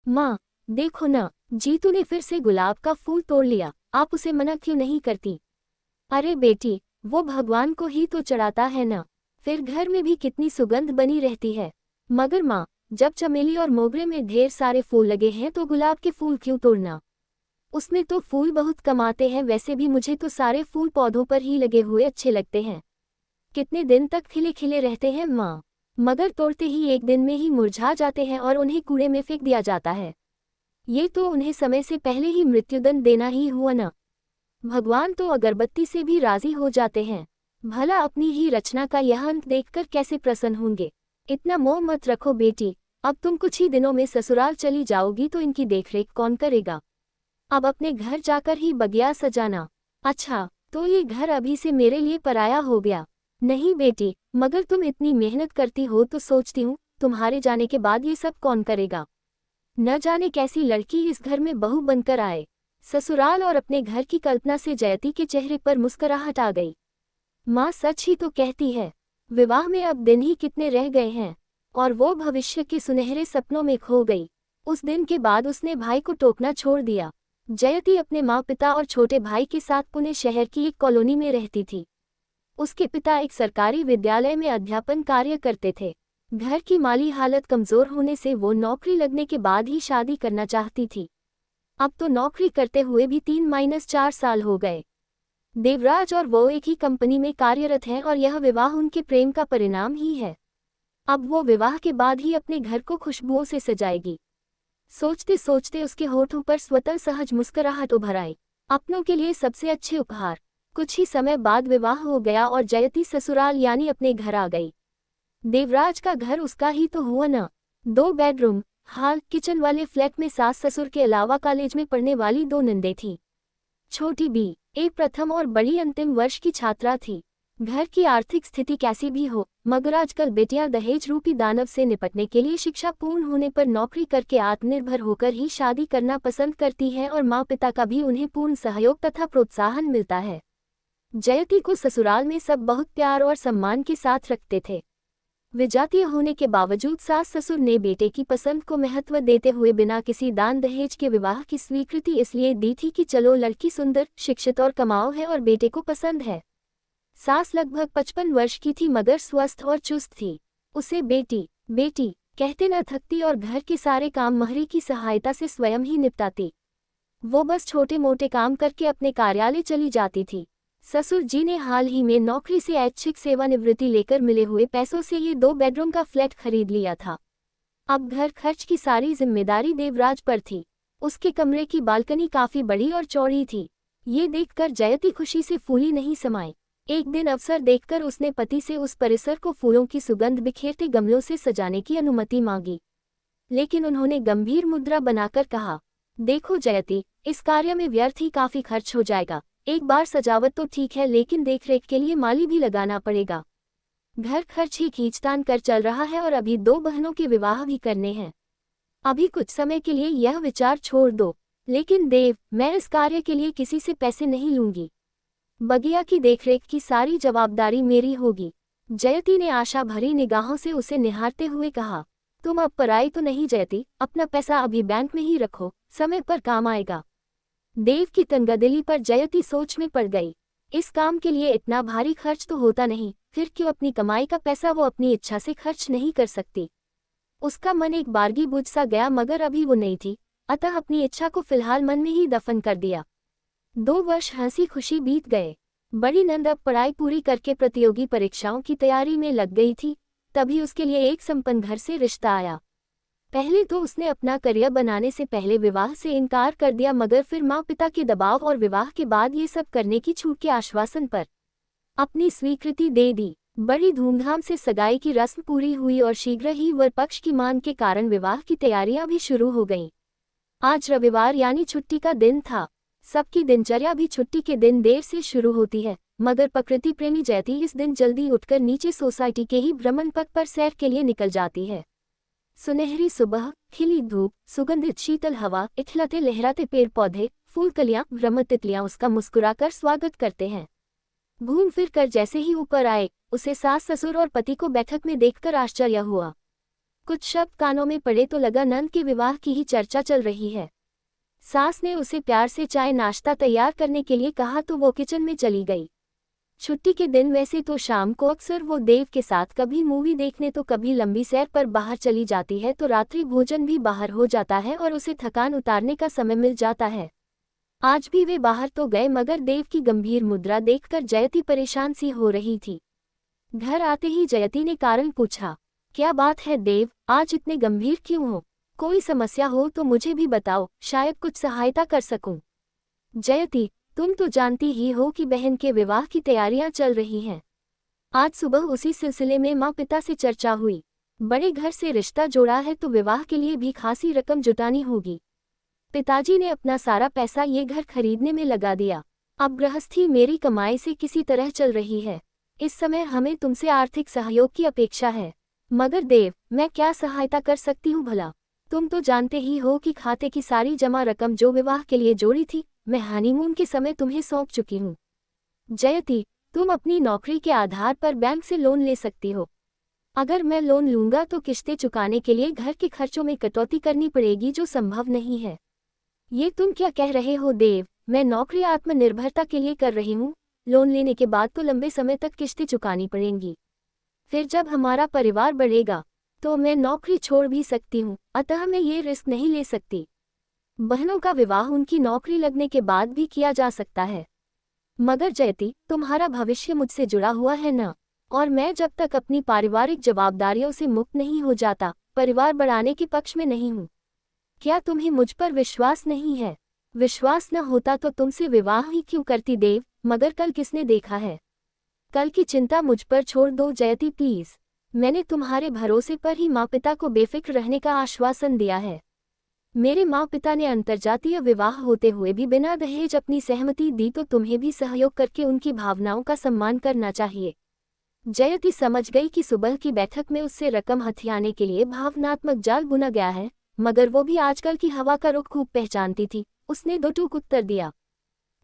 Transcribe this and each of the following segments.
माँ, देखो ना, जीतू ने फिर से गुलाब का फूल तोड़ लिया, आप उसे मना क्यों नहीं करती? अरे बेटी, वो भगवान को ही तो चढ़ाता है ना, फिर घर में भी कितनी सुगंध बनी रहती है। मगर माँ, जब चमेली और मोगरे में ढेर सारे फूल लगे हैं तो गुलाब के फूल क्यों तोड़ना? उसमें तो फूल बहुत कम आते हैं, वैसे भी मुझे तो सारे फूल पौधों पर ही लगे हुए अच्छे लगते हैं। कितने दिन तक खिले खिले रहते हैं माँ, मगर तोड़ते ही एक दिन में ही मुरझा जाते हैं और उन्हें कूड़े में फेंक दिया जाता है। ये तो उन्हें समय से पहले ही मृत्युदंड देना ही हुआ ना। भगवान तो अगरबत्ती से भी राजी हो जाते हैं। भला अपनी ही रचना का यह अंत देखकर कैसे प्रसन्न होंगे। इतना मोह मत रखो बेटी, अब तुम कुछ ही दिनों में ससुराल चली जाओगी तो इनकी देखरेख कौन करेगा? अब अपने घर जाकर ही बगिया सजाना। अच्छा, तो ये घर अभी से मेरे लिए पराया हो गया? नहीं बेटी, मगर तुम इतनी मेहनत करती हो तो सोचती हूँ तुम्हारे जाने के बाद ये सब कौन करेगा। न जाने कैसी लड़की इस घर में बहू बनकर आए। ससुराल और अपने घर की कल्पना से जयती के चेहरे पर मुस्कुराहट आ गई। माँ सच ही तो कहती है, विवाह में अब दिन ही कितने रह गए हैं। और वो भविष्य के सुनहरे सपनों में खो गई। उस दिन के बाद उसने भाई को टोकना छोड़ दिया। जयती अपने माँ पिता और छोटे भाई के साथ पुणे शहर की एक कॉलोनी में रहती थी। उसके पिता एक सरकारी विद्यालय में अध्यापन कार्य करते थे। घर की माली हालत कमजोर होने से वो नौकरी लगने के बाद ही शादी करना चाहती थी। अब तो नौकरी करते हुए भी 3-4 साल हो गए। देवराज और वो एक ही कंपनी में कार्यरत हैं और यह विवाह उनके प्रेम का परिणाम ही है। अब वो विवाह के बाद ही अपने घर को खुशबुओं से सजाएगी। सोचते सोचते उसके होठों पर स्वतः सहज मुस्कुराहट उभर आई। अपनों के लिए सबसे अच्छे उपहार। कुछ ही समय बाद विवाह हो गया और जयती ससुराल यानी अपने घर आ गई। देवराज का घर उसका ही तो हुआ ना। 2 बेडरूम, हॉल, किचन वाले फ्लैट में सास ससुर के अलावा कॉलेज में पढ़ने वाली 2 नंदें थीं। छोटी बी.ए. प्रथम और बड़ी अंतिम वर्ष की छात्रा थी। घर की आर्थिक स्थिति कैसी भी हो, मगर आजकल बेटियां दहेज रूपी दानव से निपटने के लिए शिक्षा पूर्ण होने पर नौकरी करके आत्मनिर्भर होकर ही शादी करना पसंद करती हैं और माँ पिता का भी उन्हें पूर्ण सहयोग तथा प्रोत्साहन मिलता है। जयती को ससुराल में सब बहुत प्यार और सम्मान के साथ रखते थे। विजातीय होने के बावजूद सास ससुर ने बेटे की पसंद को महत्व देते हुए बिना किसी दान दहेज के विवाह की स्वीकृति इसलिए दी थी कि चलो लड़की सुंदर, शिक्षित और कमाऊ है और बेटे को पसंद है। सास लगभग 55 वर्ष की थी मगर स्वस्थ और चुस्त थी। उसे बेटी बेटी कहते न थकती और घर के सारे काम महरी की सहायता से स्वयं ही निपटाती। वो बस छोटे मोटे काम करके अपने कार्यालय चली जाती थी। ससुर जी ने हाल ही में नौकरी से ऐच्छिक सेवानिवृत्ति लेकर मिले हुए पैसों से ये 2 बेडरूम का फ्लैट खरीद लिया था। अब घर खर्च की सारी जिम्मेदारी देवराज पर थी। उसके कमरे की बालकनी काफी बड़ी और चौड़ी थी। ये देखकर जयती खुशी से फूली नहीं समाई। एक दिन अवसर देखकर उसने पति से उस परिसर को फूलों की सुगंध बिखेरते गमलों से सजाने की अनुमति मांगी। लेकिन उन्होंने गंभीर मुद्रा बनाकर कहा, देखो जयती, इस कार्य में व्यर्थ ही काफी खर्च हो जाएगा। एक बार सजावट तो ठीक है लेकिन देखरेख के लिए माली भी लगाना पड़ेगा। घर खर्च ही खींचतान कर चल रहा है और अभी 2 बहनों के विवाह भी करने हैं। अभी कुछ समय के लिए यह विचार छोड़ दो। लेकिन देव, मैं इस कार्य के लिए किसी से पैसे नहीं लूंगी। बगिया की देखरेख की सारी जवाबदारी मेरी होगी। जयती ने आशा भरी निगाहों से उसे निहारते हुए कहा, तुम अब पराई तो नहीं जयती, अपना पैसा अभी बैंक में ही रखो, समय पर काम आएगा। देव की तंगदिली पर जयती सोच में पड़ गई। इस काम के लिए इतना भारी खर्च तो होता नहीं, फिर क्यों अपनी कमाई का पैसा वो अपनी इच्छा से खर्च नहीं कर सकती। उसका मन एक बारगी बुझ सा गया मगर अभी वो नहीं थी, अतः अपनी इच्छा को फिलहाल मन में ही दफन कर दिया। 2 वर्ष हंसी खुशी बीत गए। बड़ी नंद अब पढ़ाई पूरी करके प्रतियोगी परीक्षाओं की तैयारी में लग गई थी। तभी उसके लिए एक संपन्न घर से रिश्ता आया। पहले तो उसने अपना करियर बनाने से पहले विवाह से इनकार कर दिया मगर फिर माँ पिता के दबाव और विवाह के बाद ये सब करने की छूट के आश्वासन पर अपनी स्वीकृति दे दी। बड़ी धूमधाम से सगाई की रस्म पूरी हुई और शीघ्र ही वर पक्ष की मांग के कारण विवाह की तैयारियां भी शुरू हो गईं। आज रविवार यानी छुट्टी का दिन था। सबकी दिनचर्या भी छुट्टी के दिन देर से शुरू होती है, मगर प्रकृति प्रेमी जयती इस दिन जल्दी उठकर नीचे सोसाइटी के ही भ्रमण पथ पर सैर के लिए निकल जाती है। सुनहरी सुबह, खिली धूप, सुगंधित शीतल हवा, इठलाते लहराते पेड़ पौधे, फूल कलियां, भ्रमर तितलियां उसका मुस्कुराकर स्वागत करते हैं। घूम फिर कर जैसे ही ऊपर आए, उसे सास ससुर और पति को बैठक में देखकर आश्चर्य हुआ। कुछ शब्द कानों में पड़े तो लगा नंद के विवाह की ही चर्चा चल रही है। सास ने उसे प्यार से चाय नाश्ता तैयार करने के लिए कहा तो वो किचन में चली गई। छुट्टी के दिन वैसे तो शाम को अक्सर वो देव के साथ कभी मूवी देखने तो कभी लंबी सैर पर बाहर चली जाती है, तो रात्रि भोजन भी बाहर हो जाता है और उसे थकान उतारने का समय मिल जाता है। आज भी वे बाहर तो गए, मगर देव की गंभीर मुद्रा देखकर जयती परेशान सी हो रही थी। घर आते ही जयती ने कारण पूछा, क्या बात है देव, आज इतने गंभीर क्यों हो? कोई समस्या हो तो मुझे भी बताओ, शायद कुछ सहायता कर सकूं। जयती, तुम तो जानती ही हो कि बहन के विवाह की तैयारियां चल रही हैं। आज सुबह उसी सिलसिले में माँ पिता से चर्चा हुई। बड़े घर से रिश्ता जोड़ा है तो विवाह के लिए भी खासी रकम जुटानी होगी। पिताजी ने अपना सारा पैसा ये घर खरीदने में लगा दिया। अब गृहस्थी मेरी कमाई से किसी तरह चल रही है। इस समय हमें तुमसे आर्थिक सहयोग की अपेक्षा है। मगर देव, मैं क्या सहायता कर सकती हूँ भला? तुम तो जानते ही हो कि खाते की सारी जमा रकम जो विवाह के लिए जोड़ी थी, मैं हनीमून के समय तुम्हें सौंप चुकी हूँ। जयती, तुम अपनी नौकरी के आधार पर बैंक से लोन ले सकती हो। अगर मैं लोन लूंगा तो किश्तें चुकाने के लिए घर के खर्चों में कटौती करनी पड़ेगी, जो संभव नहीं है। ये तुम क्या कह रहे हो देव? मैं नौकरी आत्मनिर्भरता के लिए कर रही हूँ। लोन लेने के बाद तो लंबे समय तक किश्तें चुकानी पड़ेंगी। फिर जब हमारा परिवार बढ़ेगा तो मैं नौकरी छोड़ भी सकती हूँ, अतः मैं ये रिस्क नहीं ले सकती। बहनों का विवाह उनकी नौकरी लगने के बाद भी किया जा सकता है। मगर जयती, तुम्हारा भविष्य मुझसे जुड़ा हुआ है ना, और मैं जब तक अपनी पारिवारिक जवाबदारियों से मुक्त नहीं हो जाता, परिवार बढ़ाने के पक्ष में नहीं हूँ। क्या तुम्हें मुझ पर विश्वास नहीं है? विश्वास न होता तो तुमसे विवाह ही क्यों करती देव? मगर कल किसने देखा है? कल की चिंता मुझ पर छोड़ दो जयती प्लीज। मैंने तुम्हारे भरोसे पर ही माँ पिता को बेफिक्र रहने का आश्वासन दिया है। मेरे माँ पिता ने अंतर्जातीय विवाह होते हुए भी बिना दहेज अपनी सहमति दी, तो तुम्हें भी सहयोग करके उनकी भावनाओं का सम्मान करना चाहिए। जयती समझ गई कि सुबह की बैठक में उससे रकम हथियाने के लिए भावनात्मक जाल बुना गया है, मगर वो भी आजकल की हवा का रुख खूब पहचानती थी। उसने दो टूक उत्तर दिया,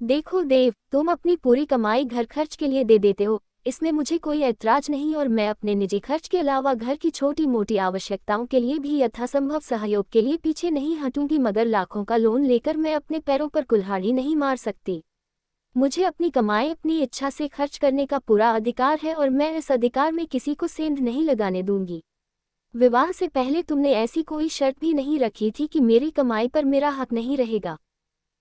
देखो देव, तुम अपनी पूरी कमाई घर खर्च के लिए दे देते हो, इसमें मुझे कोई ऐतराज नहीं, और मैं अपने निजी खर्च के अलावा घर की छोटी मोटी आवश्यकताओं के लिए भी यथासंभव सहयोग के लिए पीछे नहीं हटूंगी। मगर लाखों का लोन लेकर मैं अपने पैरों पर कुल्हाड़ी नहीं मार सकती। मुझे अपनी कमाई अपनी इच्छा से खर्च करने का पूरा अधिकार है, और मैं इस अधिकार में किसी को सेंध नहीं लगाने दूंगी। विवाह से पहले तुमने ऐसी कोई शर्त भी नहीं रखी थी कि मेरी कमाई पर मेरा हक नहीं रहेगा।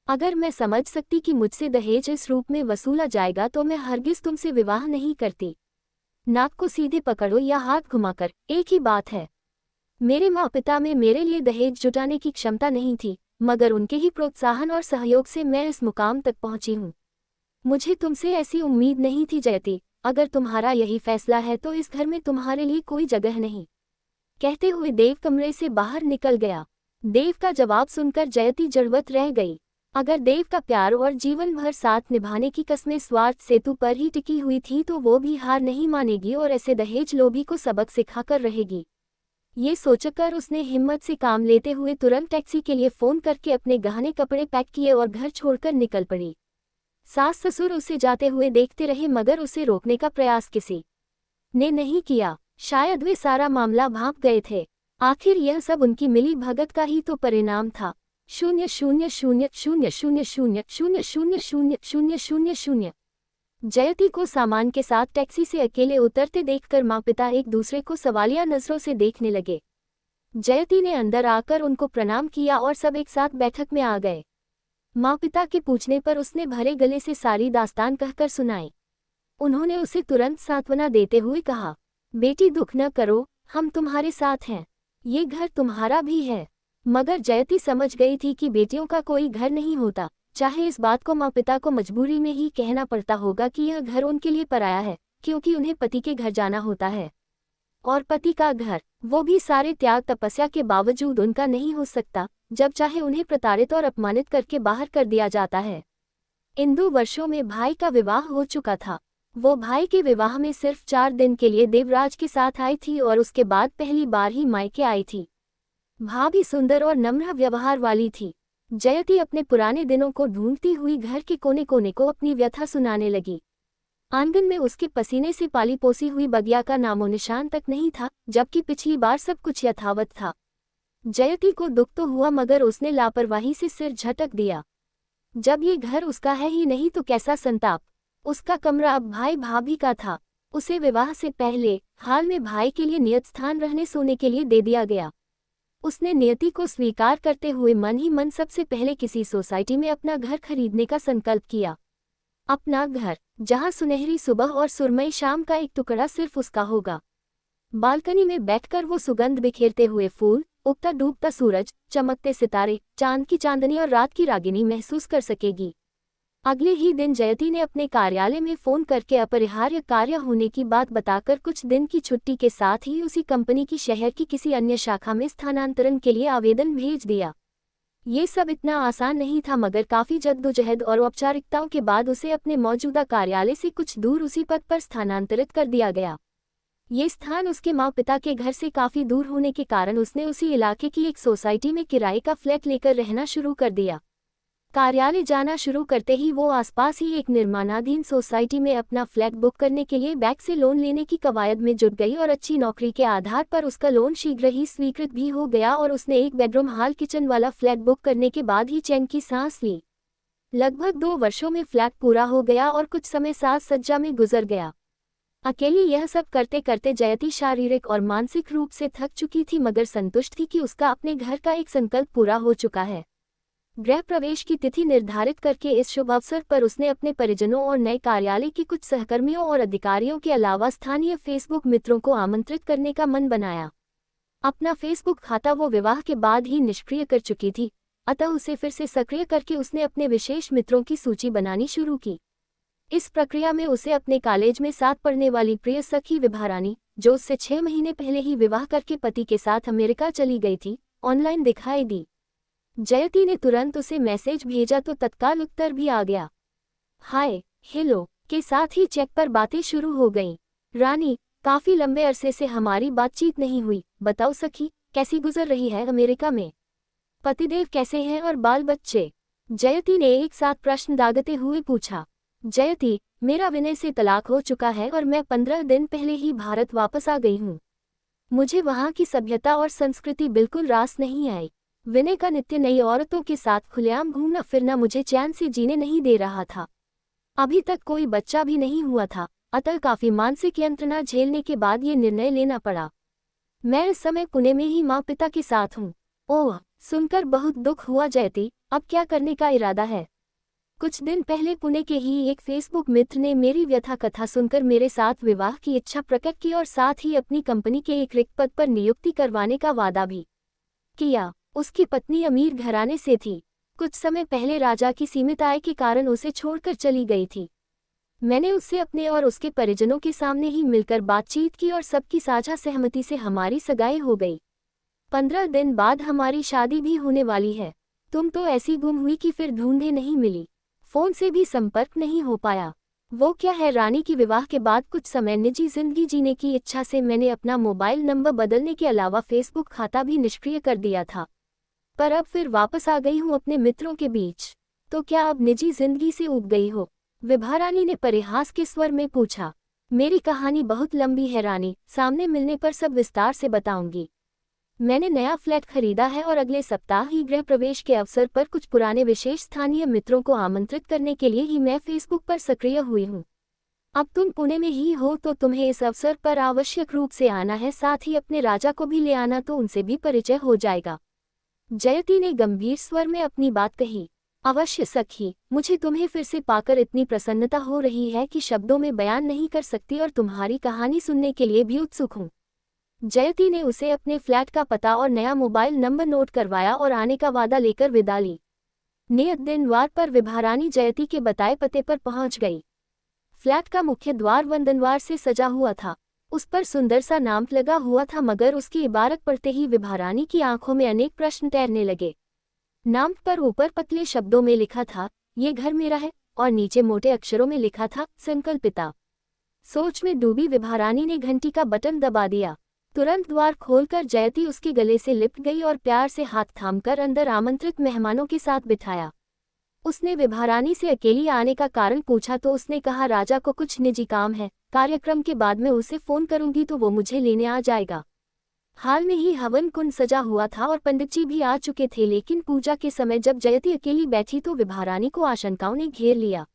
अगर मैं समझ सकती कि मुझसे दहेज इस रूप में वसूला जाएगा तो मैं हरगिज तुमसे विवाह नहीं करती। नाक को सीधे पकड़ो या हाथ घुमाकर, एक ही बात है। मेरे माँ पिता में मेरे लिए दहेज जुटाने की क्षमता नहीं थी, मगर उनके ही प्रोत्साहन और सहयोग से मैं इस मुकाम तक पहुंची हूँ। मुझे तुमसे ऐसी उम्मीद नहीं थी जयती। अगर तुम्हारा यही फैसला है तो इस घर में तुम्हारे लिए कोई जगह नहीं। कहते हुए देव कमरे से बाहर निकल गया। देव का जवाब सुनकर जयती जड़वत रह गई। अगर देव का प्यार और जीवन भर साथ निभाने की कस्में स्वार्थ सेतु पर ही टिकी हुई थी तो वो भी हार नहीं मानेगी और ऐसे दहेज लोभी को सबक सिखाकर रहेगी। ये सोचकर उसने हिम्मत से काम लेते हुए तुरंत टैक्सी के लिए फोन करके अपने गहने कपड़े पैक किए और घर छोड़कर निकल पड़ी। सास ससुर उसे जाते हुए देखते रहे, मगर उसे रोकने का प्रयास किसी ने नहीं किया। शायद वे सारा मामला भांप गए थे। आखिर यह सब उनकी मिली भगत का ही तो परिणाम था। 0000000000000। जयती को सामान के साथ टैक्सी से अकेले उतरते देखकर माँ पिता एक दूसरे को सवालिया नजरों से देखने लगे। जयती ने अंदर आकर उनको प्रणाम किया और सब एक साथ बैठक में आ गए। माँ पिता के पूछने पर उसने भरे गले से सारी दास्तान कहकर सुनाई। उन्होंने उसे तुरंत सांत्वना देते हुए कहा, बेटी दुख न करो, हम तुम्हारे साथ हैं, ये घर तुम्हारा भी है। मगर जयती समझ गई थी कि बेटियों का कोई घर नहीं होता, चाहे इस बात को माँ पिता को मजबूरी में ही कहना पड़ता होगा कि यह घर उनके लिए पराया है, क्योंकि उन्हें पति के घर जाना होता है, और पति का घर, वो भी सारे त्याग तपस्या के बावजूद उनका नहीं हो सकता। जब चाहे उन्हें प्रताड़ित और अपमानित करके बाहर कर दिया जाता है। इन 2 वर्षों में भाई का विवाह हो चुका था। वो भाई के विवाह में सिर्फ 4 दिन के लिए देवराज के साथ आई थी और उसके बाद पहली बार ही मायके आई थी। भाभी सुंदर और नम्र व्यवहार वाली थी। जयती अपने पुराने दिनों को ढूंढती हुई घर के कोने कोने को अपनी व्यथा सुनाने लगी। आंगन में उसके पसीने से पाली पोसी हुई बगिया का नामो निशान तक नहीं था, जबकि पिछली बार सब कुछ यथावत था। जयति को दुख तो हुआ, मगर उसने लापरवाही से सिर झटक दिया। जब ये घर उसका है ही नहीं तो कैसा संताप। उसका कमरा अब भाई भाभी का था। उसे विवाह से पहले हाल में भाई के लिए नियत स्थान रहने सोने के लिए दे दिया गया। उसने नियति को स्वीकार करते हुए मन ही मन सबसे पहले किसी सोसाइटी में अपना घर खरीदने का संकल्प किया। अपना घर, जहां सुनहरी सुबह और सुरमई शाम का एक टुकड़ा सिर्फ उसका होगा। बालकनी में बैठकर वो सुगंध बिखेरते हुए फूल, उगता डूबता सूरज, चमकते सितारे, चांद की चांदनी और रात की रागिनी महसूस कर सकेगी। अगले ही दिन जयति ने अपने कार्यालय में फोन करके अपरिहार्य कार्य होने की बात बताकर कुछ दिन की छुट्टी के साथ ही उसी कंपनी की शहर की किसी अन्य शाखा में स्थानांतरण के लिए आवेदन भेज दिया। ये सब इतना आसान नहीं था, मगर काफी जद्दोजहद और औपचारिकताओं के बाद उसे अपने मौजूदा कार्यालय से कुछ दूर उसी पद पर स्थानांतरित कर दिया गया। ये स्थान उसके माँ पिता के घर से काफी दूर होने के कारण उसने उसी इलाके की एक सोसाइटी में किराए का फ्लैट लेकर रहना शुरू कर दिया। कार्यालय जाना शुरू करते ही वो आसपास ही एक निर्माणाधीन सोसाइटी में अपना फ्लैट बुक करने के लिए बैंक से लोन लेने की कवायद में जुट गई और अच्छी नौकरी के आधार पर उसका लोन शीघ्र ही स्वीकृत भी हो गया और उसने एक बेडरूम हॉल किचन वाला फ्लैट बुक करने के बाद ही चैन की सांस ली। लगभग 2 वर्षों में फ्लैट पूरा हो गया और कुछ समय साज सज्जा में गुजर गया। अकेली यह सब करते करते जयति शारीरिक और मानसिक रूप से थक चुकी थी, मगर संतुष्ट थी कि उसका अपने घर का एक संकल्प पूरा हो चुका है। गृह प्रवेश की तिथि निर्धारित करके इस शुभ अवसर पर उसने अपने परिजनों और नए कार्यालय के कुछ सहकर्मियों और अधिकारियों के अलावा स्थानीय फेसबुक मित्रों को आमंत्रित करने का मन बनाया। अपना फेसबुक खाता वो विवाह के बाद ही निष्क्रिय कर चुकी थी, अतः उसे फिर से सक्रिय करके उसने अपने विशेष मित्रों की सूची बनानी शुरू की। इस प्रक्रिया में उसे अपने कॉलेज में साथ पढ़ने वाली प्रिय सखी विभारानी, जो उससे 6 महीने पहले ही विवाह करके पति के साथ अमेरिका चली गई थी, ऑनलाइन दिखाई दी। जयति ने तुरंत उसे मैसेज भेजा तो तत्काल उत्तर भी आ गया। हाय हेलो के साथ ही चैट पर बातें शुरू हो गईं। रानी, काफी लंबे अरसे से हमारी बातचीत नहीं हुई, बताओ सखी, कैसी गुजर रही है अमेरिका में? पतिदेव कैसे हैं और बाल बच्चे? जयति ने एक साथ प्रश्न दागते हुए पूछा। जयति, मेरा विनय से तलाक हो चुका है और मैं 15 दिन पहले ही भारत वापस आ गई हूँ। मुझे वहाँ की सभ्यता और संस्कृति बिल्कुल रास नहीं आई। विनय का नित्य नई औरतों के साथ खुलेआम घूमना फिरना मुझे चैन से जीने नहीं दे रहा था। अभी तक कोई बच्चा भी नहीं हुआ था, अतः काफी मानसिक यंत्रणा झेलने के बाद ये निर्णय लेना पड़ा। मैं इस समय पुणे में ही माँ पिता के साथ हूँ। ओह, सुनकर बहुत दुख हुआ जयति, अब क्या करने का इरादा है? कुछ दिन पहले पुणे के ही एक फेसबुक मित्र ने मेरी व्यथा कथा सुनकर मेरे साथ विवाह की इच्छा प्रकट की और साथ ही अपनी कंपनी के एक रिक्त पद पर नियुक्ति करवाने का वादा भी किया। उसकी पत्नी अमीर घराने से थी। कुछ समय पहले राजा की सीमित आय के कारण उसे छोड़कर चली गई थी। मैंने उससे अपने और उसके परिजनों के सामने ही मिलकर बातचीत की और सबकी साझा सहमति से हमारी सगाई हो गई। 15 दिन बाद हमारी शादी भी होने वाली है। तुम तो ऐसी गुम हुई कि फिर ढूंढे नहीं मिली, फोन से भी संपर्क नहीं हो पाया। वो क्या है रानी की विवाह के बाद कुछ समय निजी जिंदगी जीने की इच्छा से मैंने अपना मोबाइल नंबर बदलने के अलावा फेसबुक खाता भी निष्क्रिय कर दिया था, पर अब फिर वापस आ गई हूँ अपने मित्रों के बीच। तो क्या अब निजी जिंदगी से ऊब गई हो? विभारानी ने परिहास के स्वर में पूछा। मेरी कहानी बहुत लंबी है रानी, सामने मिलने पर सब विस्तार से बताऊंगी। मैंने नया फ्लैट खरीदा है और अगले सप्ताह ही गृह प्रवेश के अवसर पर कुछ पुराने विशेष स्थानीय मित्रों को आमंत्रित करने के लिए ही मैं फेसबुक पर सक्रिय हुई हूँ। अब तुम पुणे में ही हो तो तुम्हें इस अवसर पर आवश्यक रूप से आना है, साथ ही अपने राजा को भी ले आना तो उनसे भी परिचय हो जाएगा। जयति ने गंभीर स्वर में अपनी बात कही। अवश्य सखी, मुझे तुम्हें फिर से पाकर इतनी प्रसन्नता हो रही है कि शब्दों में बयान नहीं कर सकती और तुम्हारी कहानी सुनने के लिए भी उत्सुक हूँ। जयति ने उसे अपने फ्लैट का पता और नया मोबाइल नंबर नोट करवाया और आने का वादा लेकर विदा ली। नियत दिनवार पर विभारानी जयति के बताए पते पर पहुंच गई। फ्लैट का मुख्य द्वार वंदनवार से सजा हुआ था। उस पर सुंदर सा नाम लगा हुआ था, मगर उसकी इबारत पढ़ते ही विभारानी की आंखों में अनेक प्रश्न तैरने लगे। नाम पर ऊपर पतले शब्दों में लिखा था, ये घर मेरा है, और नीचे मोटे अक्षरों में लिखा था, संकल्पिता। सोच में डूबी विभारानी ने घंटी का बटन दबा दिया। तुरंत द्वार खोलकर जयति उसके गले से लिपट गई और प्यार से हाथ थामकर अंदर आमंत्रित मेहमानों के साथ बिठाया। उसने विभारानी से अकेली आने का कारण पूछा तो उसने कहा राजा को कुछ निजी काम है, कार्यक्रम के बाद मैं उसे फोन करूंगी तो वो मुझे लेने आ जाएगा। हाल में ही हवन कुंड सजा हुआ था और पंडित जी भी आ चुके थे, लेकिन पूजा के समय जब जयती अकेली बैठी तो विभारानी को आशंकाओं ने घेर लिया।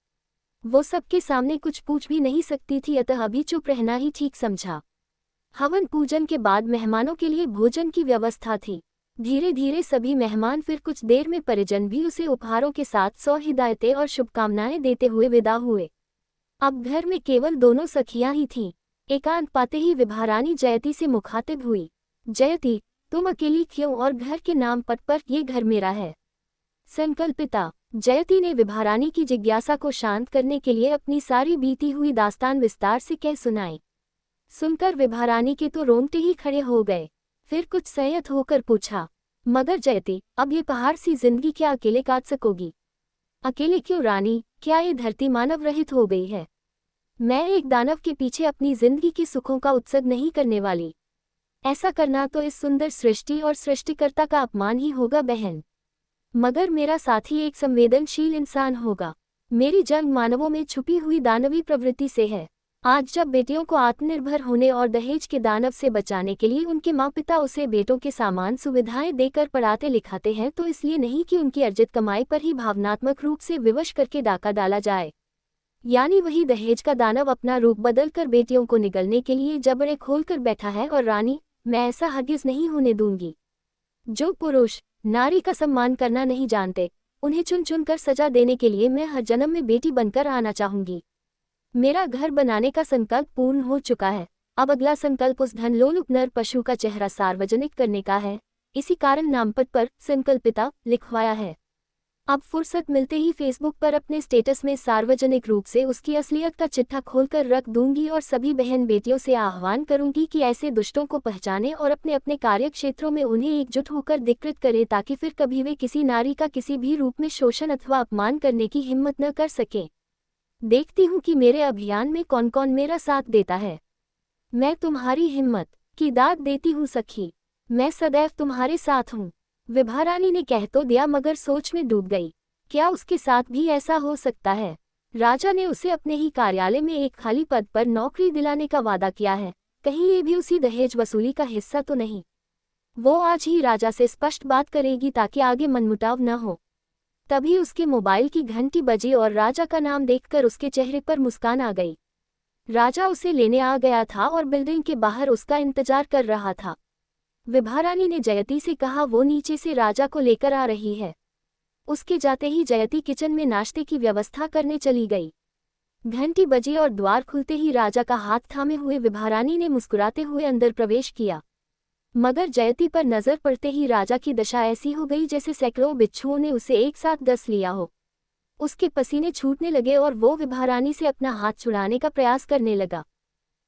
वो सबके सामने कुछ पूछ भी नहीं सकती थी, अतः अभी चुप रहना ही ठीक समझा। हवन पूजन के बाद मेहमानों के लिए भोजन की व्यवस्था थी। धीरे धीरे सभी मेहमान, फिर कुछ देर में परिजन भी उसे उपहारों के साथ 100 हिदायतें और शुभकामनाएं देते हुए विदा हुए। अब घर में केवल दोनों सखियां ही थीं। एकांत पाते ही विभारानी जयती से मुखातिब हुई। जयती, तुम अकेली क्यों, और घर के नाम पट पर ये घर मेरा है। संकल्पिता। जयती ने विभारानी की जिज्ञासा को शांत करने के लिए अपनी सारी बीती हुई दास्तान विस्तार से कह सुनाई। सुनकर विभारानी के तो रोंगटे ही खड़े हो गए। फिर कुछ संयत होकर पूछा, मगर जयती, अब ये पहाड़ सी जिंदगी क्या अकेले काट सकोगी? अकेले क्यों रानी, क्या ये धरती मानव रहित हो गई है? मैं एक दानव के पीछे अपनी जिंदगी के सुखों का उत्सव नहीं करने वाली। ऐसा करना तो इस सुंदर सृष्टि और सृष्टिकर्ता का अपमान ही होगा बहन। मगर मेरा साथी एक संवेदनशील इंसान होगा। मेरी जंग मानवों में छुपी हुई दानवी प्रवृत्ति से है। आज जब बेटियों को आत्मनिर्भर होने और दहेज के दानव से बचाने के लिए उनके माँ पिता उसे बेटों के सामान सुविधाएं देकर पढ़ाते लिखाते हैं, तो इसलिए नहीं कि उनकी अर्जित कमाई पर ही भावनात्मक रूप से विवश करके डाका डाला जाए। यानी वही दहेज का दानव अपना रूप बदलकर बेटियों को निगलने के लिए जबड़े खोलकर बैठा है। और रानी, मैं ऐसा हरगिज नहीं होने दूंगी। जो पुरुष नारी का सम्मान करना नहीं जानते, उन्हें चुन चुन कर सजा देने के लिए मैं हर जन्म में बेटी बनकर आना चाहूंगी। मेरा घर बनाने का संकल्प पूर्ण हो चुका है। अब अगला संकल्प उस धनलोलुप नर पशु का चेहरा सार्वजनिक करने का है। इसी कारण नामपट पर संकल्पिता लिखवाया है। अब फुर्सत मिलते ही फेसबुक पर अपने स्टेटस में सार्वजनिक रूप से उसकी असलियत का चिट्ठा खोलकर रख दूंगी और सभी बहन बेटियों से आह्वान करूंगी कि ऐसे दुष्टों को पहचाने और अपने अपने कार्य क्षेत्रों में उन्हें एकजुट होकर धिक्कृत करें, ताकि फिर कभी वे किसी नारी का किसी भी रूप में शोषण अथवा अपमान करने की हिम्मत न कर सकें। देखती हूँ कि मेरे अभियान में कौन कौन मेरा साथ देता है। मैं तुम्हारी हिम्मत की दाद देती हूँ सखी। मैं सदैव तुम्हारे साथ हूँ। विभारानी ने कह तो दिया, मगर सोच में डूब गई। क्या उसके साथ भी ऐसा हो सकता है? राजा ने उसे अपने ही कार्यालय में एक खाली पद पर नौकरी दिलाने का वादा किया है। कहीं ये भी उसी दहेज वसूली का हिस्सा तो नहीं? वो आज ही राजा से स्पष्ट बात करेगी ताकि आगे मनमुटाव न हो। तभी उसके मोबाइल की घंटी बजी और राजा का नाम देखकर उसके चेहरे पर मुस्कान आ गई। राजा उसे लेने आ गया था और बिल्डिंग के बाहर उसका इंतजार कर रहा था। विभारानी ने जयती से कहा वो नीचे से राजा को लेकर आ रही है। उसके जाते ही जयती किचन में नाश्ते की व्यवस्था करने चली गई। घंटी बजी और द्वार खुलते ही राजा का हाथ थामे हुए विभारानी ने मुस्कुराते हुए अंदर प्रवेश किया। मगर जयती पर नजर पड़ते ही राजा की दशा ऐसी हो गई जैसे सैकड़ों बिच्छुओं ने उसे एक साथ डस लिया हो। उसके पसीने छूटने लगे और वो विभारानी से अपना हाथ छुड़ाने का प्रयास करने लगा।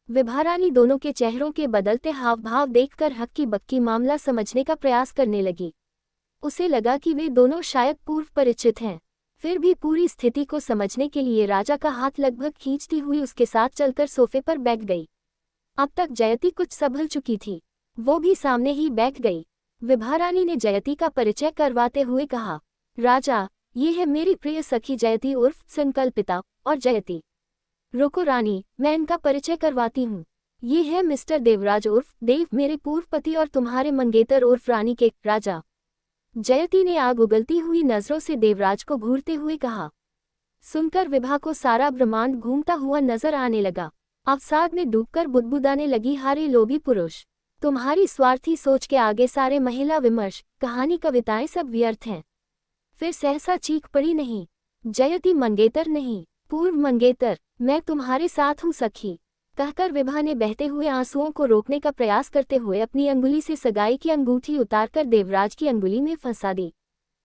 विभारानी दोनों के चेहरों के बदलते हाव भाव देखकर हक्की बक्की मामला समझने का प्रयास करने लगी। उसे लगा कि वे दोनों शायद पूर्व परिचित हैं। फिर भी पूरी स्थिति को समझने के लिए राजा का हाथ लगभग खींचती हुई उसके साथ चलकर सोफे पर बैठ गई। अब तक जयती कुछ संभल चुकी थी, वो भी सामने ही बैठ गई। विभारानी ने जयती का परिचय करवाते हुए कहा, राजा, ये है मेरी प्रिय सखी जयती उर्फ संकल्पिता, और जयती। रुको रानी, मैं इनका परिचय करवाती हूँ। ये है मिस्टर देवराज उर्फ देव, मेरे पूर्व पति, और तुम्हारे मंगेतर उर्फ रानी के राजा। जयती ने आग उगलती हुई नजरों से देवराज को घूरते हुए कहा। सुनकर विभा को सारा ब्रह्मांड घूमता हुआ नजर आने लगा। अवसाद में डूबकर बुदबुदाने लगी, हारे लोभी पुरुष, तुम्हारी स्वार्थी सोच के आगे सारे महिला विमर्श, कहानी, कविताएं सब व्यर्थ हैं। फिर सहसा चीख पड़ी, नहीं जयती, मंगेतर नहीं, पूर्व मंगेतर, मैं तुम्हारे साथ हूँ सखी। कहकर विभा ने बहते हुए आंसुओं को रोकने का प्रयास करते हुए अपनी अंगुली से सगाई की अंगूठी उतारकर देवराज की अंगुली में फंसा दी।